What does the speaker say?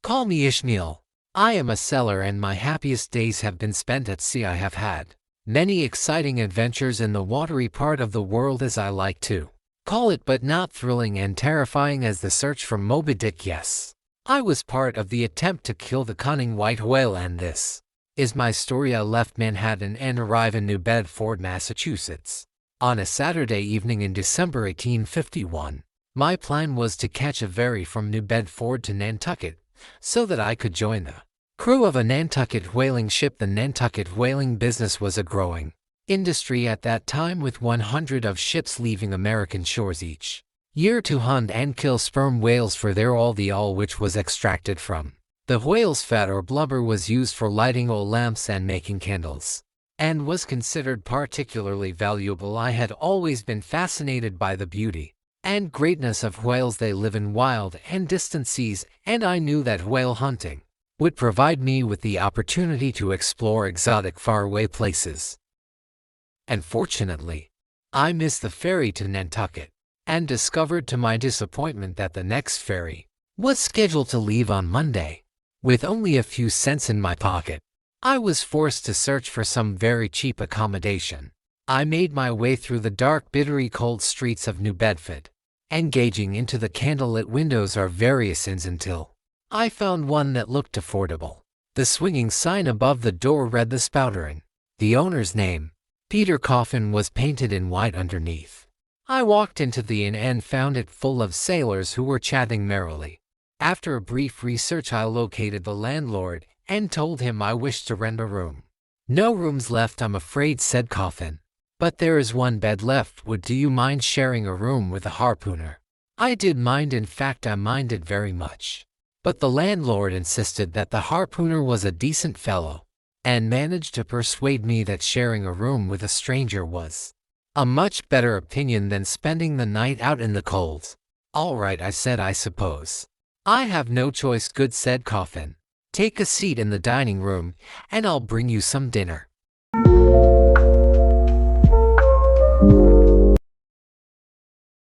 Call me Ishmael. I am a sailor and my happiest days have been spent at sea. I have had many exciting adventures in the watery part of the world, as I like to call it, but not thrilling and terrifying as the search for Moby Dick. Yes, I was part of the attempt to kill the cunning white whale, and this is my story. I left Manhattan and arrived in New Bedford, Massachusetts, on a Saturday evening in December 1851. My plan was to catch a ferry from New Bedford to Nantucket, so that I could join the crew of a Nantucket whaling ship. The Nantucket whaling business was a growing industry at that time, with 100 of ships leaving American shores each year to hunt and kill sperm whales for their oil. The oil which was extracted from the whale's fat or blubber was used for lighting oil lamps and making candles, and was considered particularly valuable. I had always been fascinated by the beauty and greatness of whales. They live in wild and distant seas, and I knew that whale hunting would provide me with the opportunity to explore exotic faraway places. And fortunately, I missed the ferry to Nantucket, and discovered to my disappointment that the next ferry was scheduled to leave on Monday. With only a few cents in my pocket, I was forced to search for some very cheap accommodation. I made my way through the dark, bitterly cold streets of New Bedford, engaging into the candlelit windows of various inns until I found one that looked affordable. The swinging sign above the door read the Spouter Inn. The owner's name, Peter Coffin, was painted in white underneath. I walked into the inn and found it full of sailors who were chatting merrily. After a brief research, I located the landlord and told him I wished to rent a room. "No rooms left, I'm afraid," said Coffin. "But there is one bed left. Do you mind sharing a room with a harpooner?" I did mind. In fact, I minded very much. But the landlord insisted that the harpooner was a decent fellow, and managed to persuade me that sharing a room with a stranger was a much better opinion than spending the night out in the cold. "All right," I said, "I suppose I have no choice." "Good," said Coffin. "Take a seat in the dining room, and I'll bring you some dinner."